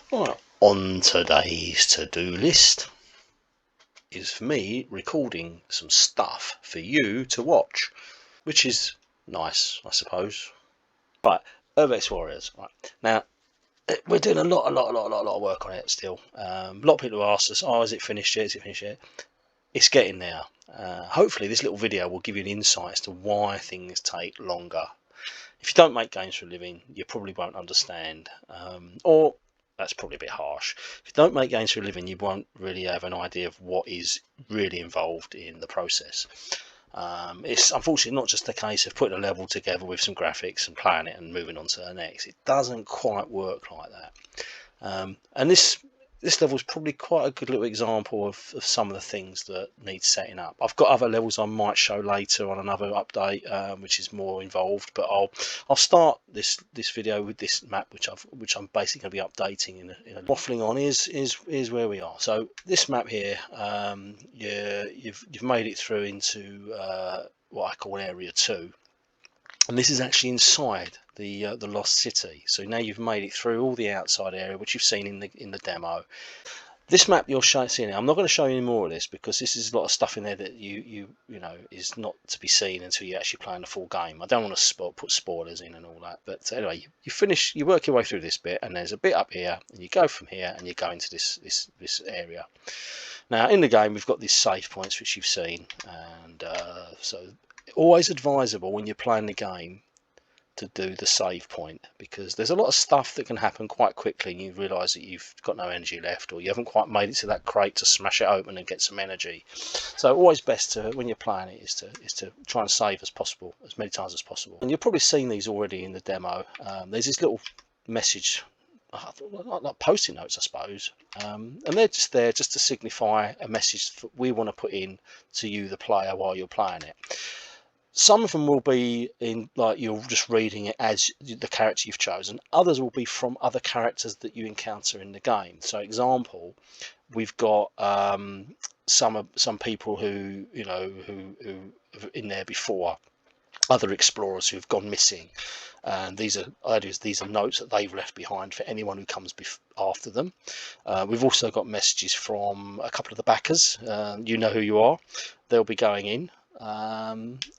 Right, on today's to-do list is for me recording some stuff for you to watch, which is nice, I suppose. Right, UrbX Warriors. Right now, we're doing a lot of work on it still. A lot of people ask us, "Oh, is it finished yet? Is it finished yet?" It's getting there. Hopefully, this little video will give you an insight as to why things take longer. If you don't make games for a living, you probably won't understand, or that's probably a bit harsh. If you don't make games for a living, you won't really have an idea of what is really involved in the process. It's unfortunately not just a case of putting a level together with some graphics and playing it and moving on to the next. It doesn't quite work like that. And this level is probably quite a good little example of some of the things that need setting up. I've got other levels I might show later on another update, which is more involved, but I'll start this video with this map, which I'm basically going to be updating in a waffling on is where we are. So this map here, you've made it through into what I call area 2. And this is actually inside the lost city. So now you've made it through all the outside area, which you've seen in the demo. This map you're seeing, I'm not going to show you any more of this because this is a lot of stuff in there that you know is not to be seen until you actually play in the full game. I don't want to put spoilers in and all that, but anyway, you work your way through this bit, and there's a bit up here, and you go from here, and you go into this area. Now in the game, we've got these save points which you've seen, and so always advisable when you're playing the game to do the save point, because there's a lot of stuff that can happen quite quickly and you realise that you've got no energy left, or you haven't quite made it to that crate to smash it open and get some energy. So always best to, when you're playing it, is to try and save as possible, as many times as possible. And you've probably seen these already in the demo. There's this little message, like post-it notes I suppose, and they're just there just to signify a message that we want to put in to you, the player, while you're playing it. Some of them will be in, like, you're just reading it as the character you've chosen. Others will be from other characters that you encounter in the game. So example, we've got some people who who are in there before, other explorers who've gone missing, and these are notes that they've left behind for anyone who comes after them. We've also got messages from a couple of the backers. You know who you are. They'll be going in.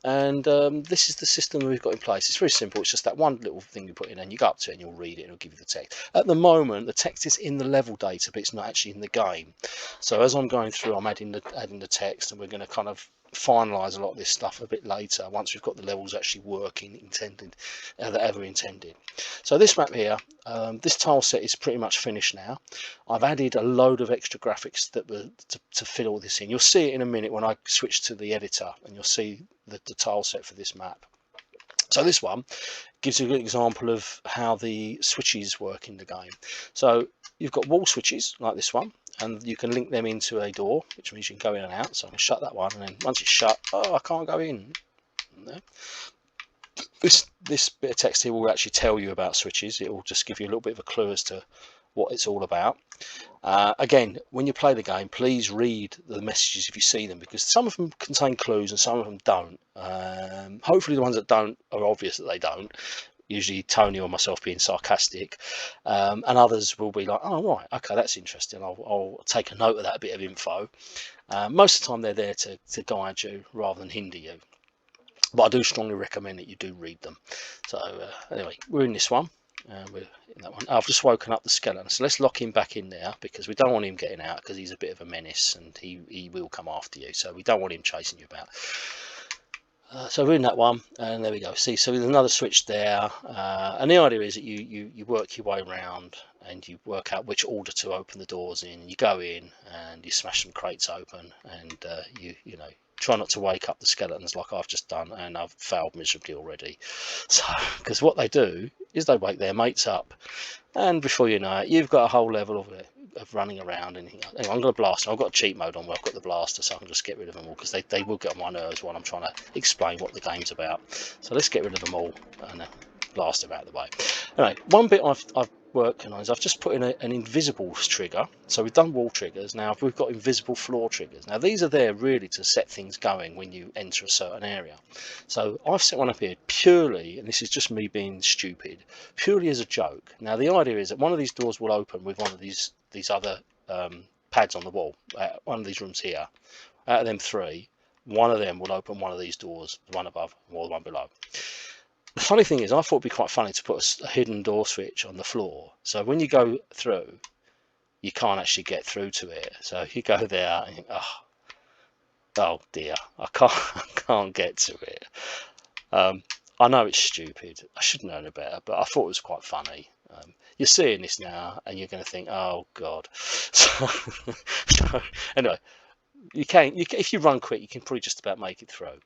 This is the system we've got in place. It's very simple. It's just that one little thing you put in, and you go up to it and you'll read it and it'll give you the text. At the moment, the text is in the level data, but it's not actually in the game. So as I'm going through, I'm adding the text, and we're going to kind of finalize a lot of this stuff a bit later once we've got the levels actually working ever intended. So this map here, this tile set is pretty much finished now. I've added a load of extra graphics that were to fill all this in. You'll see it in a minute when I switch to the editor, and you'll see the tile set for this map. So this one gives you a good example of how the switches work in the game. So you've got wall switches like this one, and you can link them into a door, which means you can go in and out. So I can shut that one, and then once it's shut, oh, I can't go in. No. This bit of text here will actually tell you about switches. It will just give you a little bit of a clue as to what it's all about. Again, when you play the game, please read the messages if you see them, because some of them contain clues and some of them don't. Hopefully the ones that don't are obvious that they don't, usually Tony or myself being sarcastic, and others will be like, oh right, okay, that's interesting, I'll take a note of that bit of info. Most of the time they're there to guide you rather than hinder you, but I do strongly recommend that you do read them. So anyway, we're in this one. We're in that one. I've just woken up the skeleton, so let's lock him back in there, because we don't want him getting out, because he's a bit of a menace and he will come after you, so we don't want him chasing you about. So we're in that one, and there we go. See, so there's another switch there, and the idea is that you work your way around and you work out which order to open the doors in. You go in and you smash some crates open, and you know, try not to wake up the skeletons like I've just done, and I've failed miserably already. So, because what they do is they wake their mates up, and before you know it, you've got a whole level of running around. And anyway, I'm going to blast them. I've got a cheat mode on where I've got the blaster, so I can just get rid of them all, because they will get on my nerves while I'm trying to explain what the game's about. So let's get rid of them all and blast them out of the way. Anyway, one bit I've working on is I've just put in an invisible trigger. So we've done wall triggers, now we've got invisible floor triggers. Now these are there really to set things going when you enter a certain area. So I've set one up here purely, and this is just me being stupid, purely as a joke. Now the idea is that one of these doors will open with one of these other pads on the wall, one of these rooms here. Out of them three, one of them will open one of these doors, the one above or the one below. The funny thing is, I thought it'd be quite funny to put a hidden door switch on the floor, so when you go through, you can't actually get through to it. So if you go there and you think, oh dear, I can't get to it. I know it's stupid. I should have known it better, but I thought it was quite funny. You're seeing this now, and you're going to think, oh god. So anyway, you can if you run quick, you can probably just about make it through.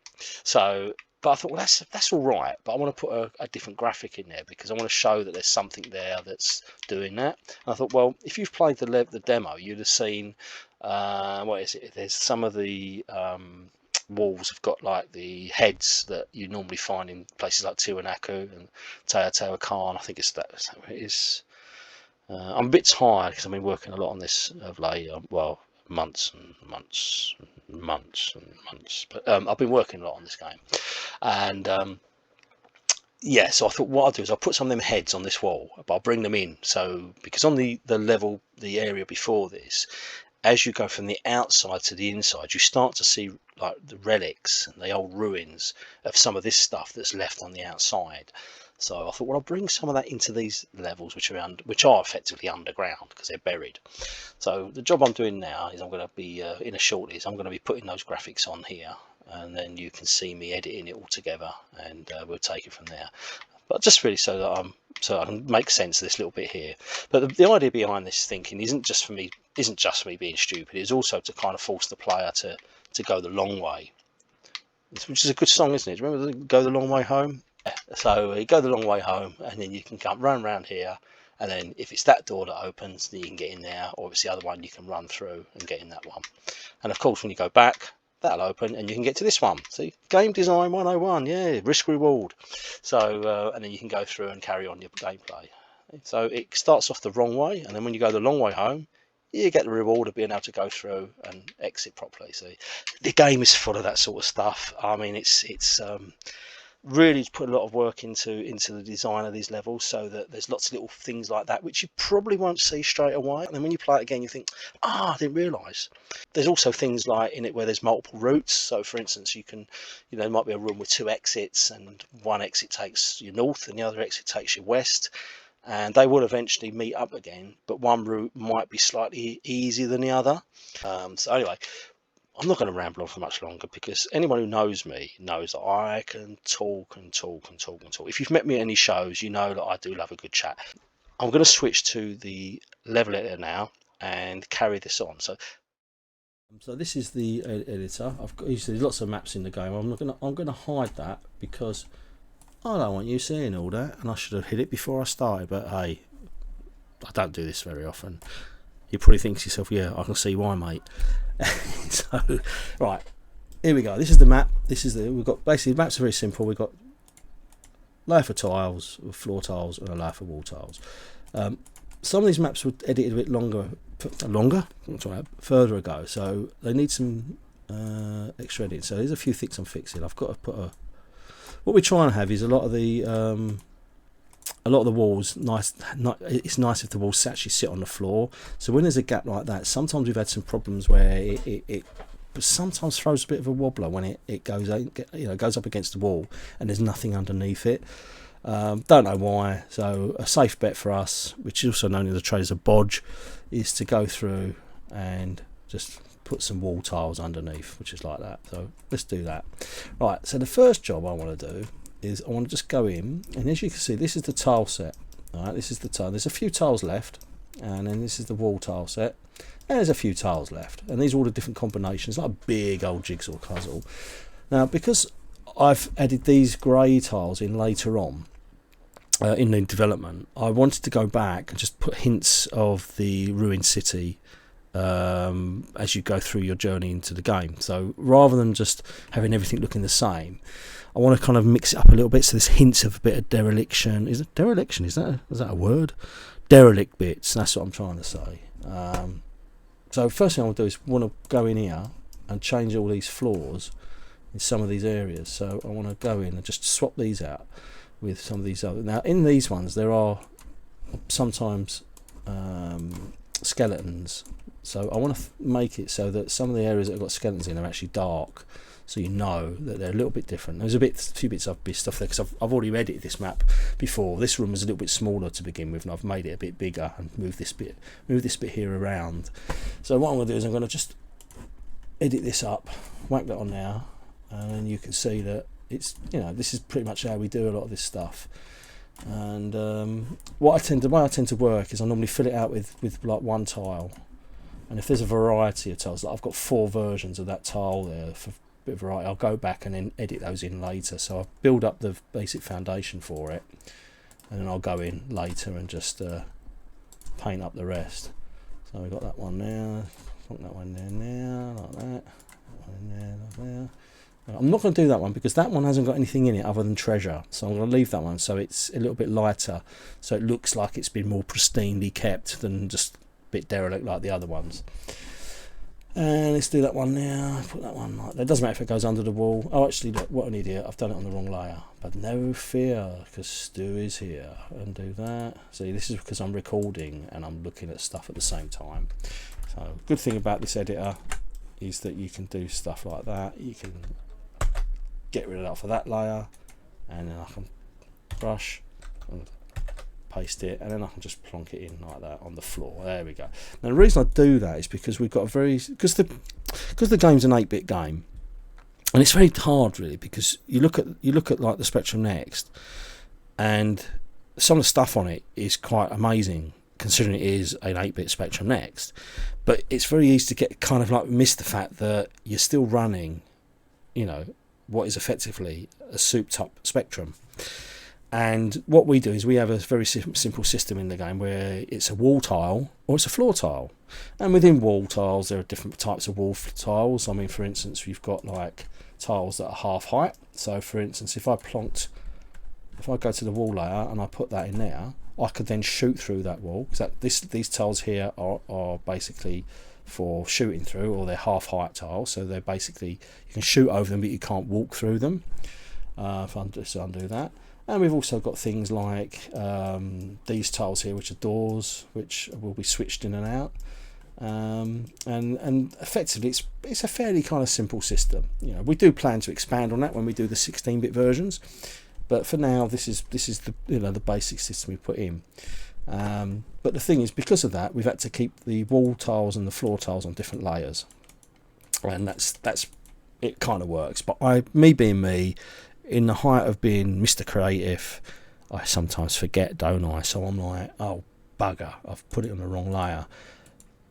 So. But I thought, well, that's all right. But I want to put a different graphic in there because I want to show that there's something there that's doing that. And I thought, well, if you've played the demo, you'd have seen what is it? There's some of the walls have got like the heads that you normally find in places like Tiwanaku and Teotihuacan. I think it's that. It is. I'm a bit tired because I've been working a lot on this of late. Well, months and months and months and months, but I've been working a lot on this game, and yeah, so I thought what I'll do is I'll put some of them heads on this wall, but I'll bring them in. So because on the level, the area before this, as you go from the outside to the inside, you start to see like the relics and the old ruins of some of this stuff that's left on the outside. So I thought, well, I'll bring some of that into these levels, which are effectively underground because they're buried. So the job I'm doing now is I'm going to be in a short is I'm going to be putting those graphics on here, and then you can see me editing it all together, and we'll take it from there. But just really so that I can make sense of this little bit here. But the idea behind this thinking isn't just me being stupid. It's also to kind of force the player to go the long way, which is a good song, isn't it? Remember the Go the Long Way Home? Yeah. So you go the long way home, and then you can come run around here, and then if it's that door that opens, then you can get in there, or if it's the other one, you can run through and get in that one. And of course, when you go back, that'll open and you can get to this one. See, game design 101, yeah, risk reward. So and then you can go through and carry on your gameplay. So it starts off the wrong way, and then when you go the long way home, you get the reward of being able to go through and exit properly. So the game is full of that sort of stuff. I mean, it's really put a lot of work into the design of these levels, so that there's lots of little things like that which you probably won't see straight away, and then when you play it again you think, I didn't realise. There's also things like in it where there's multiple routes. So for instance, you can, there might be a room with two exits, and one exit takes you north and the other exit takes you west, and they will eventually meet up again, but one route might be slightly easier than the other. So anyway, I'm not going to ramble on for much longer, because anyone who knows me knows that I can talk and talk and talk and talk. If you've met me at any shows, you know that I do love a good chat. I'm going to switch to the level editor now and carry this on. So this is the editor. I've got there's lots of maps in the game. I'm going to hide that because I don't want you seeing all that, and I should have hit it before I started. But hey, I don't do this very often. You probably think to yourself, yeah, I can see why, mate. So, right, here we go. This is the map. We've got basically, the maps are very simple. We've got layer for tiles, floor tiles, and a layer for wall tiles. Some of these maps were edited a bit further ago, so they need some extra editing. So there's a few things I'm fixing. I've got to put what we're trying to have is a lot of the walls it's nice if the walls actually sit on the floor. So when there's a gap like that, sometimes we've had some problems where it sometimes throws a bit of a wobbler when it goes up against the wall and there's nothing underneath it. Don't know why. So a safe bet for us, which is also known in the trade as a bodge, is to go through and just put some wall tiles underneath, which is like that. So let's do that. Right, so the first job I want to do is I want to just go in, and as you can see, this is the tile set. All right, this is the tile. There's a few tiles left, and then this is the wall tile set, and there's a few tiles left, and these are all the different combinations, like a big old jigsaw puzzle. Now, because I've added these grey tiles in later on in the development, I wanted to go back and just put hints of the ruined city as you go through your journey into the game. So rather than just having everything looking the same, I want to kind of mix it up a little bit, so there's hints of a bit of dereliction. Is it dereliction? Is that a word? Derelict bits. That's what I'm trying to say. So first thing I want to do is want to go in here and change all these floors in some of these areas. So I want to go in and just swap these out with some of these other. Now in these ones there are sometimes skeletons, so I want to make it so that some of the areas that have got skeletons in are actually dark, so you know that they're a little bit different. There's a few bits of stuff there because I've already edited this map before. This room was a little bit smaller to begin with, and I've made it a bit bigger and moved this bit here around. So what I'm going to do is I'm going to just edit this up, whack that on now, and then you can see that it's, you know, this is pretty much how we do a lot of this stuff. And the way I tend to work is I normally fill it out with like one tile, and if there's a variety of tiles, like I've got 4 versions of that tile there for a bit of variety, I'll go back and then edit those in later. So I build up the basic foundation for it, and then I'll go in later and just paint up the rest. So we've got that one there, put that one there now, like that, that one in there, like there. I'm not going to do that one because that one hasn't got anything in it other than treasure, so I'm going to leave that one so it's a little bit lighter, so it looks like it's been more pristinely kept than just a bit derelict like the other ones. And let's do that one now, put that one like that. It doesn't matter if it goes under the wall. Oh, actually, look, what an idiot, I've done it on the wrong layer, but no fear because Stu is here. And do that. See, this is because I'm recording and I'm looking at stuff at the same time. So good thing about this editor is that you can do stuff like that. You can get rid of that layer, and then I can brush and paste it, and then I can just plonk it in like that on the floor. There we go. Now the reason I do that is because we've got a because the game's an 8-bit game, and it's very hard really, because you look at like the Spectrum Next, and some of the stuff on it is quite amazing considering it is an 8-bit Spectrum Next, but it's very easy to get kind of like miss the fact that you're still running, you know, what is effectively a souped up Spectrum. And what we do is we have a very simple system in the game where it's a wall tile or it's a floor tile, and within wall tiles there are different types of wall tiles. I mean, for instance, we've got like tiles that are half height. So for instance, if I go to the wall layer and I put that in there, I could then shoot through that wall, because these tiles here are basically for shooting through, or they're half height tiles, so they're basically, you can shoot over them but you can't walk through them. If I just undo that. And we've also got things like these tiles here, which are doors, which will be switched in and out. And effectively it's a fairly kind of simple system. You know, we do plan to expand on that when we do the 16-bit versions, but for now this is the, you know, the basic system we put in. But the thing is, because of that, we've had to keep the wall tiles and the floor tiles on different layers, and that's it. Kind of works. But me being me, in the height of being Mr. Creative, I sometimes forget, don't I? So I'm like, oh bugger, I've put it on the wrong layer.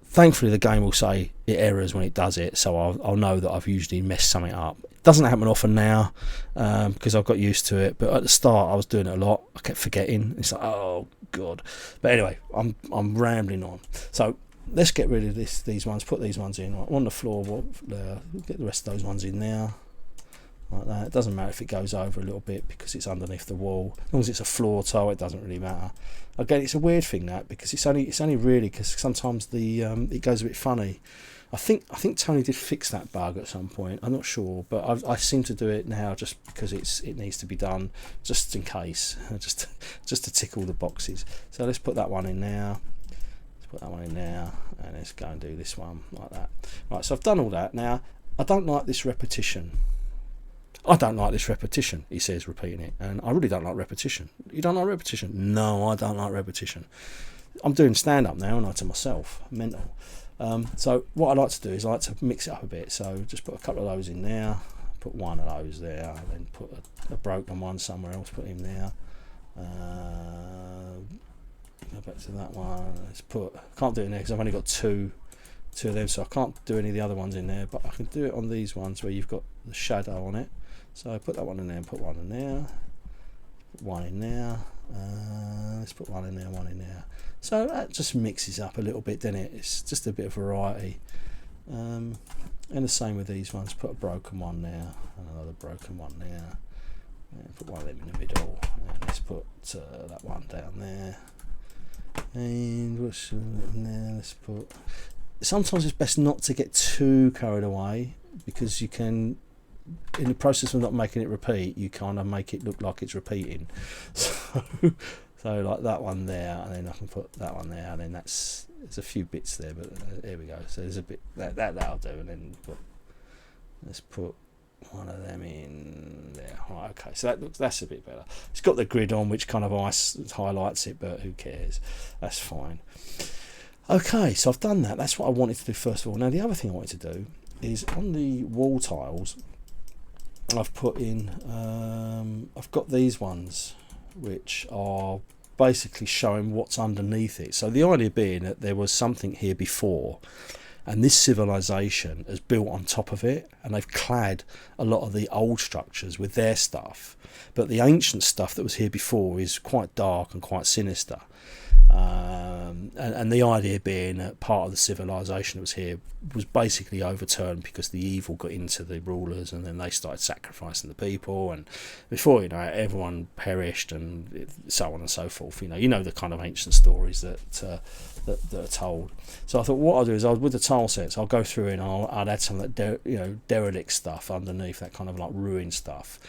Thankfully the game will say it errors when it does it, so I'll know that I've usually messed something up. It doesn't happen often now, because I've got used to it, but at the start I was doing it a lot. I kept forgetting. It's like, oh god. But anyway, I'm rambling on. So let's get rid of these ones, put these ones in on the floor. Get the rest of those ones in there like that. It doesn't matter if it goes over a little bit because it's underneath the wall. As long as it's a floor tile, it doesn't really matter. Again, it's a weird thing that, because it's only really because sometimes the it goes a bit funny. I think Tony did fix that bug at some point. I'm not sure, but I seem to do it now just because it needs to be done, just in case, just to tick all the boxes. So let's put that one in now. Let's put that one in now, and let's go and do this one like that. Right, so I've done all that. Now I don't like this repetition. I don't like this repetition, he says, repeating it, and I really don't like repetition. You don't like repetition? No, I don't like repetition. I'm doing stand-up now, and I to myself, mental. So what I like to do is I like to mix it up a bit. So just put a couple of those in there, put one of those there, and then put a broken one somewhere else, put him there. Go back to that one. Let's put. I can't do it in there because I've only got two of them, so I can't do any of the other ones in there. But I can do it on these ones where you've got the shadow on it. So I put that one in there and put one in there, put one in there. Let's put one in there, one in there. So that just mixes up a little bit, doesn't it? It's just a bit of variety. And the same with these ones. Put a broken one there and another broken one there. Put one of them in the middle, and let's put that one down there. And what's in there? Let's put. Sometimes it's best not to get too carried away, because you can, in the process of not making it repeat, you kind of make it look like it's repeating. So like that one there, and then I can put that one there, and then there's a few bits there, but there we go. So there's a bit that'll do, and then let's put one of them in there. Right, okay, so that's a bit better. It's got the grid on, which kind of highlights it, but who cares? That's fine. Okay, so I've done that. That's what I wanted to do first of all. Now the other thing I wanted to do is on the wall tiles, I've put in, I've got these ones which are basically showing what's underneath it. So the idea being that there was something here before, and this civilization has built on top of it, and they've clad a lot of the old structures with their stuff, but the ancient stuff that was here before is quite dark and quite sinister. And the idea being that part of the civilization that was here was basically overturned because the evil got into the rulers, and then they started sacrificing the people, and before you know it, everyone perished, and so on and so forth. You know the kind of ancient stories that are told. So I thought what I'll do is with the tile sets, I'll go through and I'll add some of that derelict stuff underneath, that kind of like ruined stuff,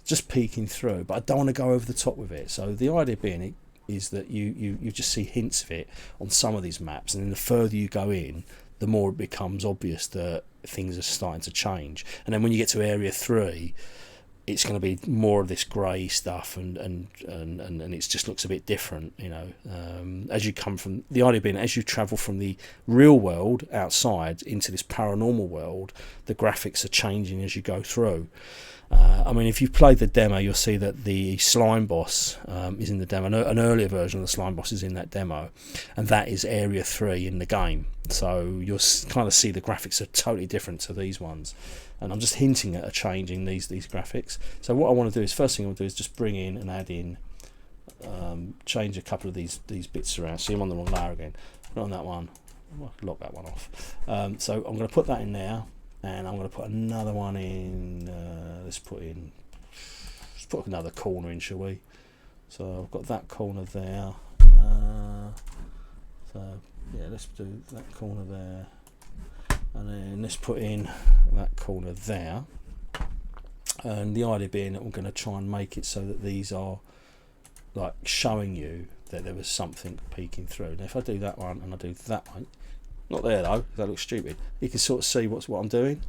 just peeking through. But I don't want to go over the top with it. So the idea being is that you just see hints of it on some of these maps, and then the further you go in, the more it becomes obvious that things are starting to change. And then when you get to area 3, it's going to be more of this grey stuff, and it just looks a bit different, as you come from, the idea being as you travel from the real world outside into this paranormal world, the graphics are changing as you go through. If you've played the demo, you'll see that the slime boss is in the demo. An earlier version of the slime boss is in that demo, and that is area 3 in the game. So you'll kind of see the graphics are totally different to these ones, and I'm just hinting at a change in these graphics. So what I want to do is, first thing I'll do is just bring in and add in, change a couple of these bits around. See, I'm on the wrong layer again. Put on that one. I'll lock that one off. So I'm going to put that in there. And I'm going to put another one in, let's put another corner in, shall we? So I've got that corner there. So yeah, let's do that corner there. And then let's put in that corner there. And the idea being that we're going to try and make it so that these are like showing you that there was something peeking through. Now if I do that one and I do that one, not there though, that looks stupid. You can sort of see what I'm doing,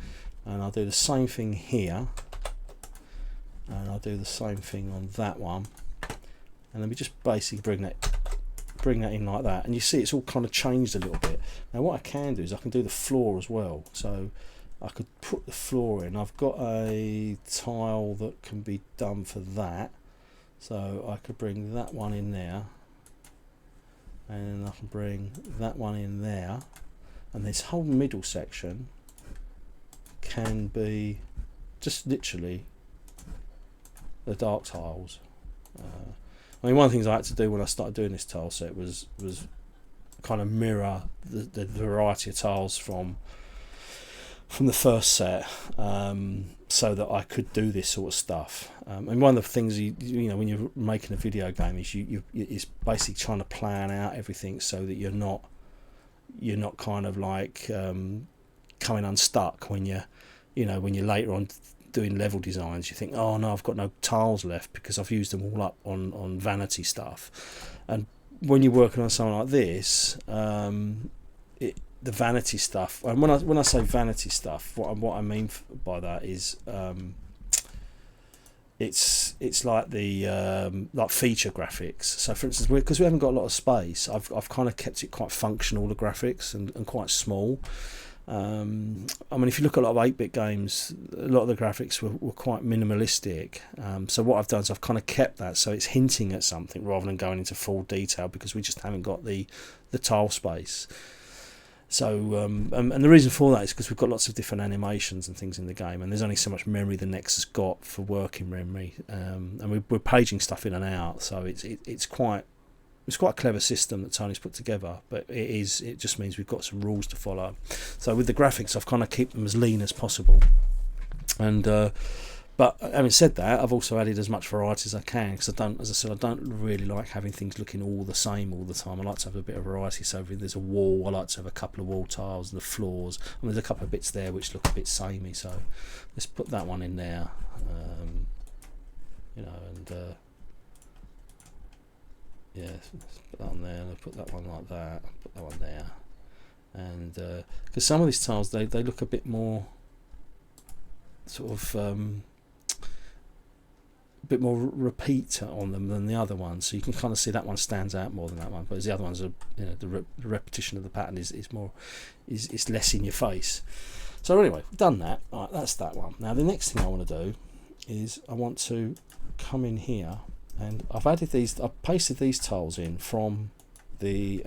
and I'll do the same thing here, and I'll do the same thing on that one, and then we just basically bring that in like that, and you see it's all kind of changed a little bit. Now what I can do is I can do the floor as well, so I could put the floor in. I've got a tile that can be done for that, so I could bring that one in there, and I can bring that one in there. And this whole middle section can be just literally the dark tiles. One of the things I had to do when I started doing this tile set was kind of mirror the variety of tiles from the first set, so that I could do this sort of stuff. And one of the things you know when you're making a video game is is basically trying to plan out everything so that you're not kind of like coming unstuck when you're later on doing level designs. You think, oh no, I've got no tiles left because I've used them all up on vanity stuff. And when you're working on something like this, the vanity stuff, and when I say vanity stuff, what I mean by that is it's like the like feature graphics. So for instance, because we haven't got a lot of space, I've kind of kept it quite functional, the graphics, and quite small. If you look at a lot of 8-bit games, a lot of the graphics were quite minimalistic. So what I've done is I've kind of kept that so it's hinting at something rather than going into full detail, because we just haven't got the tile space. So and the reason for that is because we've got lots of different animations and things in the game, and there's only so much memory the Nexus got for working memory, and we're paging stuff in and out. So it's quite a clever system that Tony's put together, but it just means we've got some rules to follow. So with the graphics, I've kind of kept them as lean as possible, and But having said that, I've also added as much variety as I can, because I don't, as I said, I don't really like having things looking all the same all the time. I like to have a bit of variety. So if there's a wall, I like to have a couple of wall tiles, the floors, and there's a couple of bits there which look a bit samey. So let's put that one in there, you know, and yeah, let's put that on there. And put that one like that. Put that one there, and because some of these tiles they look a bit more sort of a bit more repeat on them than the other ones, so you can kind of see that one stands out more than that one, but the other ones are, you know, the repetition of the pattern is more is less in your face. So anyway, we've done that. All right, that's that one. Now the next thing I want to do is I want to come in here, and I've pasted these tiles in from the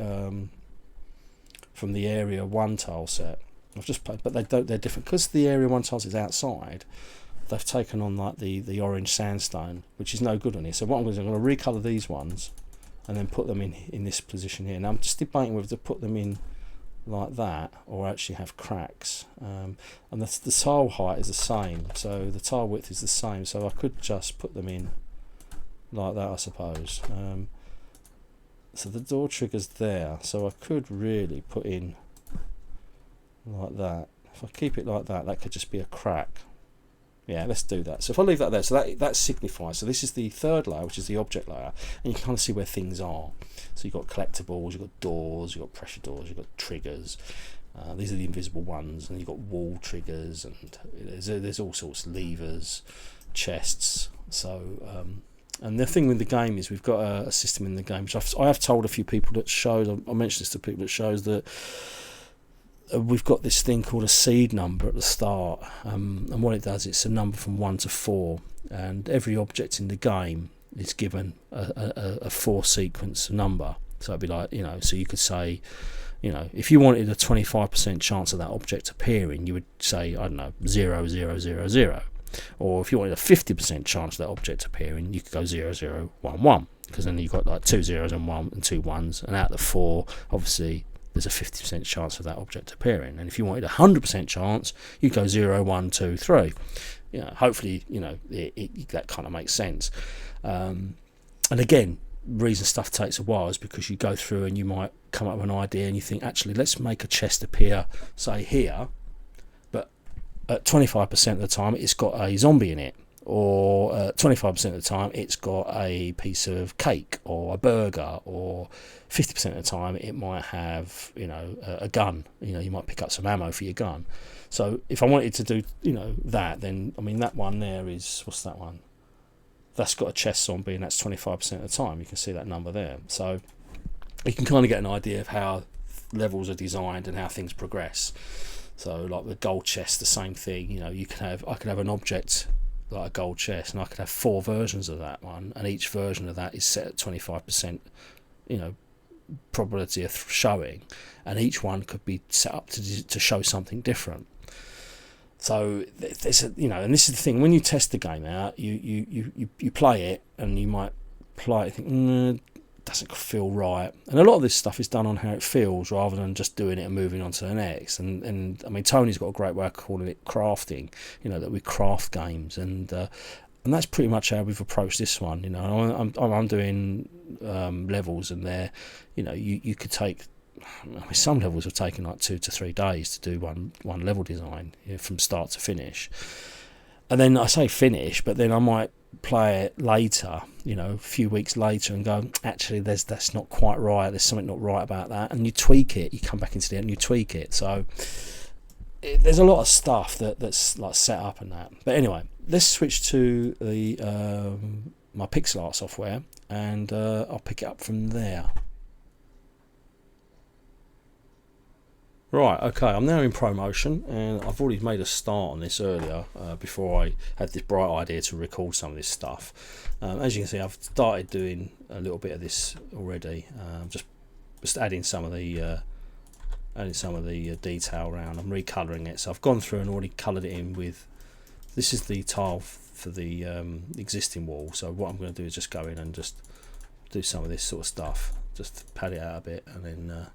area 1 tile set. I've just but they're different because the area 1 tiles is outside. They've taken on like the orange sandstone, which is no good on here. So what I'm going to do is I'm going to recolour these ones and then put them in this position here. Now I'm just debating whether to put them in like that or actually have cracks. And the tile height is the same, so the tile width is the same. So I could just put them in like that, I suppose. So the door trigger's there, so I could really put in like that. If I keep it like that, that could just be a crack. Yeah, let's do that. So if I leave that there, so that signifies, so this is the third layer, which is the object layer, and you can kind of see where things are. So you've got collectibles, you've got doors, you've got pressure doors, you've got triggers. These are the invisible ones, and you've got wall triggers, and there's all sorts of levers, chests. So and the thing with the game is we've got a system in the game, which I have told a few people that shows, I mentioned this to people that shows that we've got this thing called a seed number at the start, and what it does, it's a number from 1 to 4, and every object in the game is given a 4 sequence number. So it'd be like, you know, so you could say, you know, if you wanted a 25% chance of that object appearing, you would say, I don't know, 0 0 0 0, or if you wanted a 50% chance of that object appearing, you could go 0 0 1 1, because then you've got like 2 zeros and 1 and 2 1s, and out of the 4, obviously there's a 50% chance of that object appearing. And if you wanted a 100% chance, you go 0 1 2 3. You know, hopefully, you know, that kind of makes sense. And again, the reason stuff takes a while is because you go through and you might come up with an idea and you think, actually, let's make a chest appear, say here, but at 25% of the time it's got a zombie in it, or 25% of the time it's got a piece of cake or a burger, or 50% of the time it might have, you know, a gun. You know, you might pick up some ammo for your gun. So if I wanted to do, you know, that, then I mean that one there is, what's that one? That's got a chest zombie, and that's 25% of the time. You can see that number there. So you can kind of get an idea of how levels are designed and how things progress. So like the gold chest, the same thing. You know, I could have an object like a gold chest, and I could have 4 versions of that one, and each version of that is set at 25%, you know, probability of showing, and each one could be set up to show something different. So there's a, you know, and this is the thing, when you test the game out, you play it, and you might play it and think, doesn't feel right, and a lot of this stuff is done on how it feels rather than just doing it and moving on to the next. And I mean, Tony's got a great way of calling it crafting, you know, that we craft games, and that's pretty much how we've approached this one. You know, I'm doing levels, and there, you know, you could take, I mean, some levels have taken like 2 to 3 days to do one level design, you know, from start to finish. And then I say finish, but then I might play it later, you know, a few weeks later, and go, actually, that's not quite right. There's something not right about that, and you tweak it. You come back into the end and you tweak it. So there's a lot of stuff that's like set up and that. But anyway, let's switch to the my pixel art software, and I'll pick it up from there. Right, okay, I'm now in ProMotion, and I've already made a start on this earlier before I had this bright idea to record some of this stuff. As you can see, I've started doing a little bit of this already, just adding some of the detail around. I'm recolouring it, so I've gone through and already coloured it in with, this is the tile for the existing wall. So what I'm going to do is just go in and just do some of this sort of stuff, just pad it out a bit, and then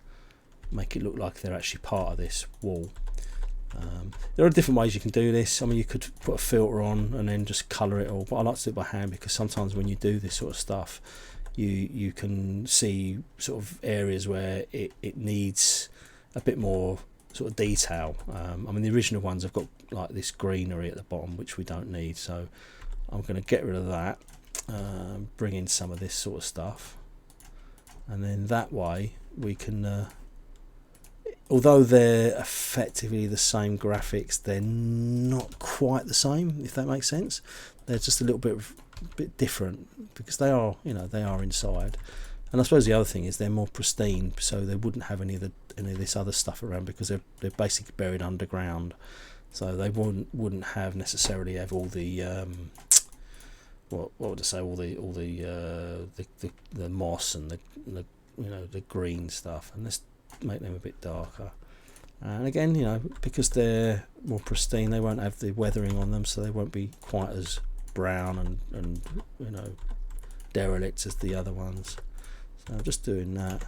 make it look like they're actually part of this wall. There are different ways you can do this. I mean, you could put a filter on and then just colour it all, but I like to do it by hand because sometimes when you do this sort of stuff, you can see sort of areas where it needs a bit more sort of detail. I mean, the original ones have got like this greenery at the bottom, which we don't need, so I'm going to get rid of that, bring in some of this sort of stuff, and then that way we can although they're effectively the same graphics, they're not quite the same, if that makes sense. They're just a little bit different because they are, you know, they are inside. And I suppose the other thing is they're more pristine, so they wouldn't have any of this other stuff around because they're basically buried underground. So they wouldn't have necessarily have all the what would I say, all the moss and the you know, the green stuff, and let's make them a bit darker. And again, you know, because they're more pristine, they won't have the weathering on them, so they won't be quite as brown and you know, derelict as the other ones. So I'm just doing that.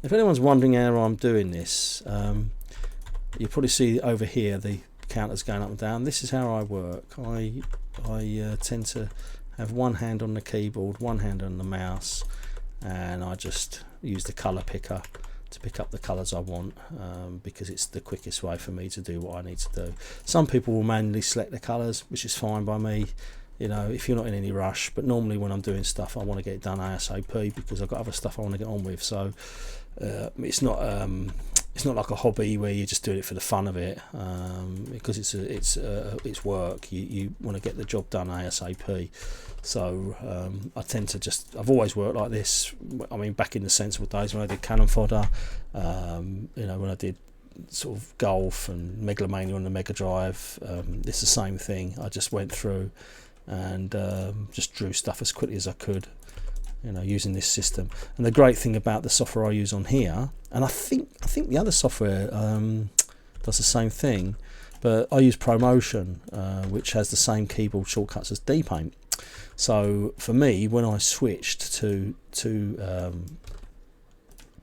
If anyone's wondering how I'm doing this, you probably see over here the counters going up and down. This is how I work. I tend to have one hand on the keyboard, one hand on the mouse, and I just use the colour picker to pick up the colours I want, because it's the quickest way for me to do what I need to do. Some people will manually select the colours, which is fine by me, you know, if you're not in any rush, but normally when I'm doing stuff I want to get it done ASAP because I've got other stuff I want to get on with. So it's not like a hobby where you're just doing it for the fun of it, because it's work. You want to get the job done ASAP. So I tend to I've always worked like this. I mean, back in the sensible days when I did cannon fodder, you know, when I did sort of golf and Megalomania on the Mega Drive, it's the same thing. I just went through and just drew stuff as quickly as I could, you know, using this system. And the great thing about the software I use on here, and I think the other software does the same thing, but I use ProMotion, which has the same keyboard shortcuts as dPaint. So for me, when I switched to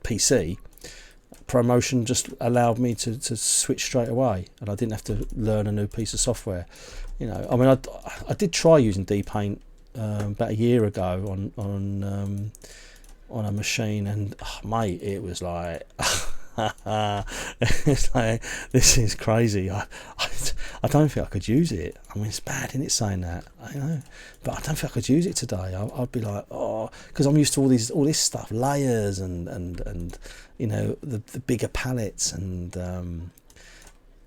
PC, ProMotion just allowed me to switch straight away, and I didn't have to learn a new piece of software. You know, I mean, I did try using dPaint about a year ago on a machine, and mate, it was like it's like, this is crazy. I don't think I could use it. I mean, it's bad, isn't it, saying that? I know, but I don't think I could use it today. I'd be like, oh, because I'm used to all this stuff, layers and you know, the bigger palettes, and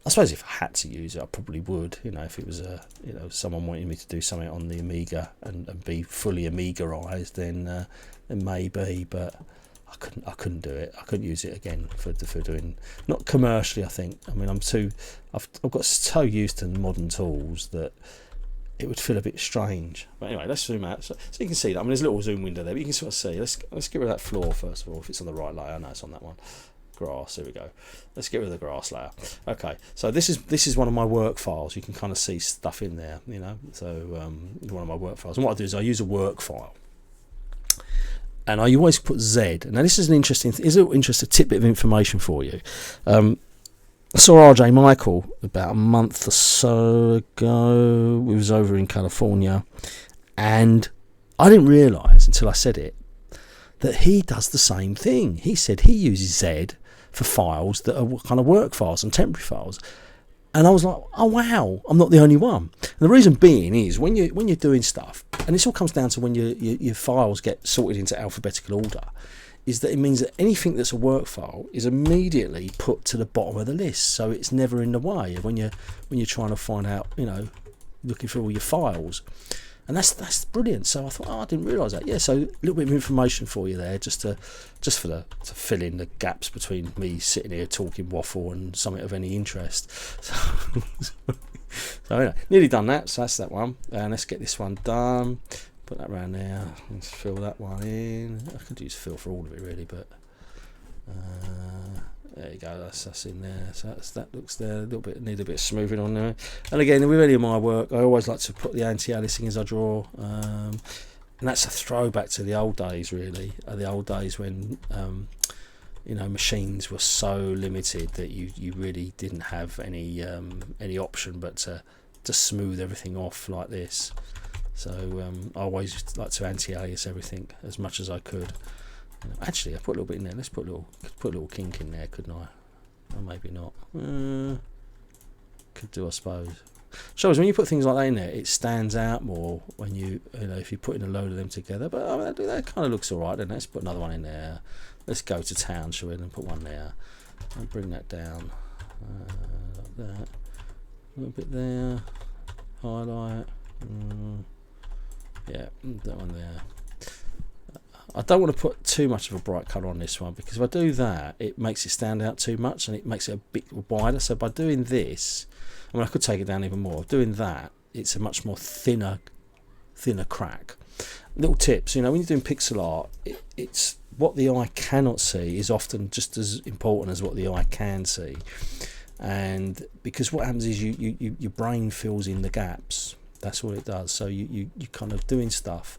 I suppose if I had to use it, I probably would. You know, if it was you know, someone wanted me to do something on the Amiga and be fully Amigaized, then maybe, but I couldn't do it. I couldn't use it again for doing, not commercially, I think. I mean, I've got so used to modern tools that it would feel a bit strange. But anyway, let's zoom out so you can see that. I mean, there's a little zoom window there, but you can sort of see. Let's get rid of that floor first of all, if it's on the right layer. I know it's on that one. Grass, here we go. Let's get rid of the grass layer. Okay, so this is one of my work files. You can kind of see stuff in there, you know. So one of my work files, and what I do is I use a work file, and I always put Z. Now this is an interesting tidbit of information for you. I saw RJ Michael about a month or so ago. We was over in California, and I didn't realise until I said it that he does the same thing. He said he uses Z for files that are kind of work files and temporary files. And I was like, oh wow, I'm not the only one. And the reason being is when you're doing stuff, and this all comes down to when your files get sorted into alphabetical order, is that it means that anything that's a work file is immediately put to the bottom of the list, so it's never in the way when you're trying to find out, you know, looking through all your files. And that's brilliant. So I thought, I didn't realise that. Yeah, so a little bit of information for you there, to fill in the gaps between me sitting here talking waffle and something of any interest. So anyway, nearly done that. So that's that one. And let's get this one done. Put that around there. Let's fill that one in. I could use fill for all of it really, but there you go. That's in there. So that looks there. A little bit, need a bit of smoothing on there. And again, with any of my work, I always like to put the anti-aliasing as I draw, and that's a throwback to the old days, really. The old days when machines were so limited that you really didn't have any option but to smooth everything off like this. So I always like to anti-alias everything as much as I could. Actually, I put a little bit in there. Let's put a little kink in there, couldn't I? Or maybe not. Could do, I suppose. Shows when you put things like that in there, it stands out more when if you put in a load of them together. But I mean, that kind of looks alright. Then let's put another one in there. Let's go to town, shall we? And put one there. And bring that down like that. A little bit there. Highlight. Yeah, that one there. I don't want to put too much of a bright colour on this one, because if I do that, it makes it stand out too much and it makes it a bit wider. So by doing this, I mean, I could take it down even more. Doing that, it's a much more thinner crack. Little tips, when you're doing pixel art, it's what the eye cannot see is often just as important as what the eye can see. And because what happens is your brain fills in the gaps. That's what it does. So you kind of doing stuff,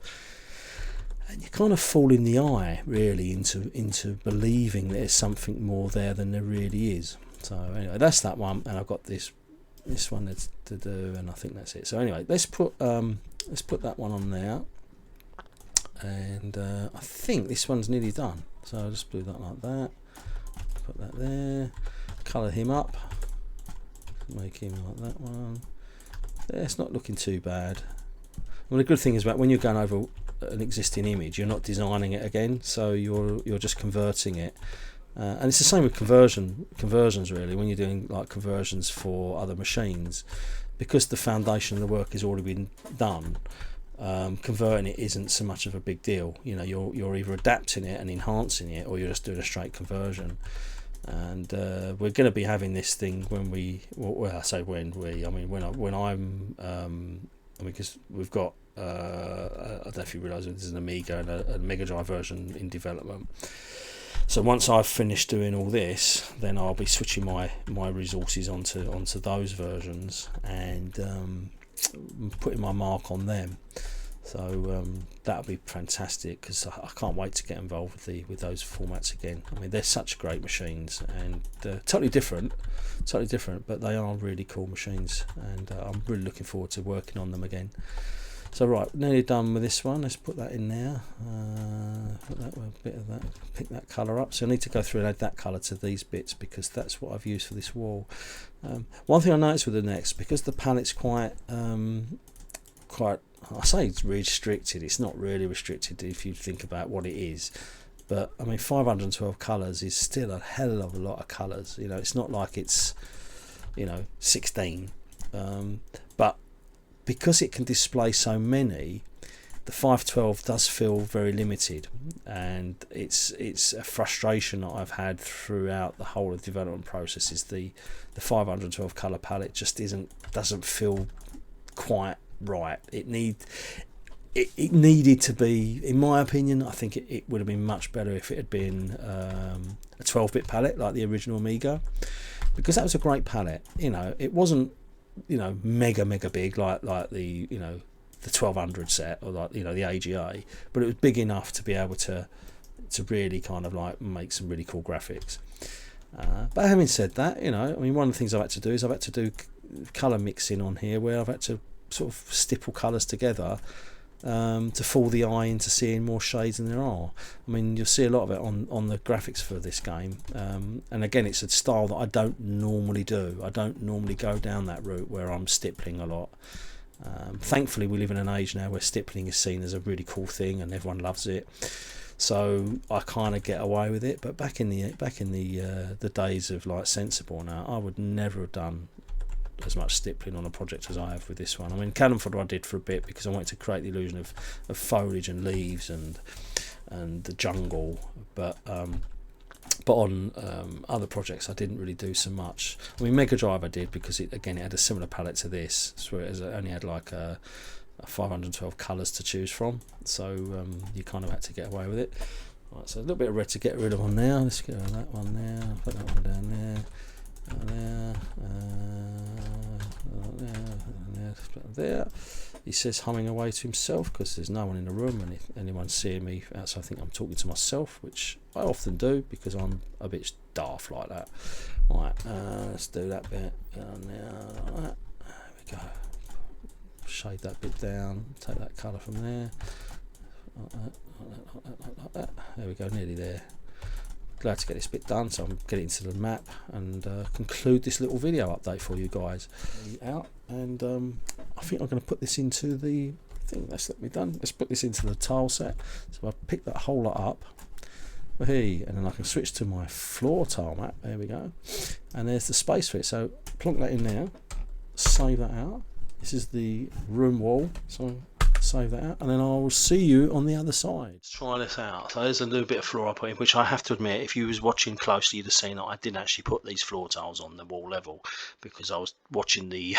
and you kind of fall in the eye really into believing there's something more there than there really is. So anyway, that's that one, and I've got this one that's to do, and I think that's it. So anyway, let's put that one on there, and I think this one's nearly done. So I'll just do that like that. Put that there. Colour him up. Make him like that one. Yeah, it's not looking too bad. Well, the good thing is about when you're going over an existing image, you're not designing it again, so you're just converting it. And it's the same with conversions really. When you're doing like conversions for other machines, because the foundation of the work has already been done, converting it isn't so much of a big deal. You're either adapting it and enhancing it, or you're just doing a straight conversion. And we're going to be having this thing because we've got I don't know if you realise there's an Amiga and a Mega Drive version in development. So once I've finished doing all this, then I'll be switching my resources onto those versions and putting my mark on them. So that'll be fantastic, because I can't wait to get involved with those formats again. I mean, they're such great machines, and totally different, but they are really cool machines, and I'm really looking forward to working on them again. So right, nearly done with this one. Let's put that in there. Put that a bit of that. Pick that colour up. So I need to go through and add that colour to these bits, because that's what I've used for this wall. One thing I noticed with the next, because the palette's quite. I say it's restricted. It's not really restricted if you think about what it is. But I mean, 512 colours is still a hell of a lot of colours. It's not like it's 16. But because it can display so many, the 512 does feel very limited, and it's a frustration that I've had throughout the whole of the development process. Is the 512 colour palette just doesn't feel quite right. It needed to be, in my opinion. I think it would have been much better if it had been a 12-bit palette like the original Amiga, because that was a great palette. It wasn't mega big like the the 1200 set, or like the AGA, but it was big enough to be able to really kind of like make some really cool graphics. But having said that, I mean, one of the things I've had to do is I've had to do colour mixing on here, where I've had to sort of stipple colours together to fool the eye into seeing more shades than there are. I mean, you'll see a lot of it on the graphics for this game, and again, it's a style that I don't normally do. I don't normally go down that route where I'm stippling a lot. Thankfully, we live in an age now where stippling is seen as a really cool thing and everyone loves it, so I kind of get away with it. But back in the days of like Sensible now, I would never have done as much stippling on a project as I have with this one. I mean, Cannon Fodder I did for a bit because I wanted to create the illusion of foliage and leaves and the jungle, but on other projects I didn't really do so much. I mean, Mega Drive I did because it had a similar palette to this, so it only had like a 512 colours to choose from, so you kind of had to get away with it. Right, so a little bit of red to get rid of on there. Let's get rid of that one there, put that one down there. There, he says humming away to himself because there's no one in the room, and if anyone's seeing me outside, I think I'm talking to myself, which I often do because I'm a bit daft like that. Right, let's do that bit. Now, like that. There we go. Shade that bit down, take that colour from there. Like that. There we go, nearly there. Glad to get this bit done, so I'm getting into the map and conclude this little video update for you guys. Out, and I think I'm going to put this into the thing. That's let me done. Let's put this into the tile set. So I pick that whole lot up, hey, and then I can switch to my floor tile map. There we go, and there's the space for it. So plonk that in there, save that out. This is the room wall, so save that out, and then I will see you on the other side. Let's try this out. So there's a little bit of floor I put in, which I have to admit, if you was watching closely, you'd have seen that I didn't actually put these floor tiles on the wall level because I was watching the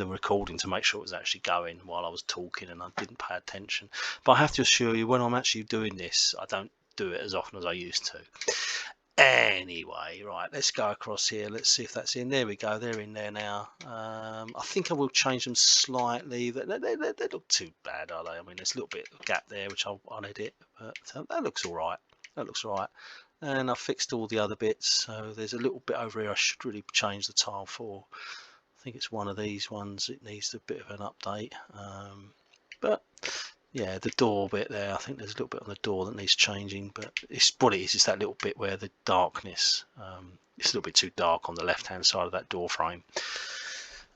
recording to make sure it was actually going while I was talking, and I didn't pay attention. But I have to assure you, when I'm actually doing this, I don't do it as often as I used to. Anyway, right, let's go across here. Let's see if that's in. There we go. They're in there now. I think I will change them slightly. They look too bad, are they? I mean, there's a little bit of gap there, which I'll edit, but that looks all right. That looks all right. And I've fixed all the other bits. So there's a little bit over here I should really change the tile for. I think it's one of these ones. It needs a bit of an update. But yeah, the door bit there, I think there's a little bit on the door that needs changing, but it's what it is. It's that little bit where the darkness, it's a little bit too dark on the left hand side of that door frame.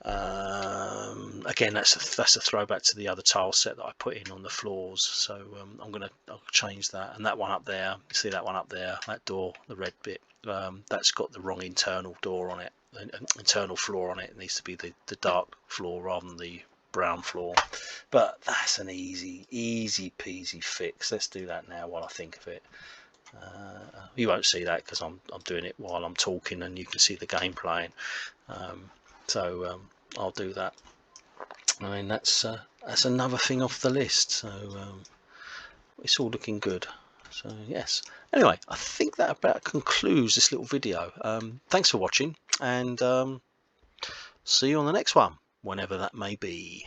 Again, that's a throwback to the other tile set that I put in on the floors, so I'll change that. And that one up there, you see that one up there, that door, the red bit, that's got the wrong internal door on it, internal floor on it. It needs to be the dark floor rather than the brown floor, but that's an easy peasy fix. Let's do that now while I think of it. You won't see that because I'm doing it while I'm talking, and you can see the game playing. So I'll do that. I mean, that's another thing off the list. So it's all looking good. So yes. Anyway, I think that about concludes this little video. Thanks for watching, and see you on the next one, whenever that may be.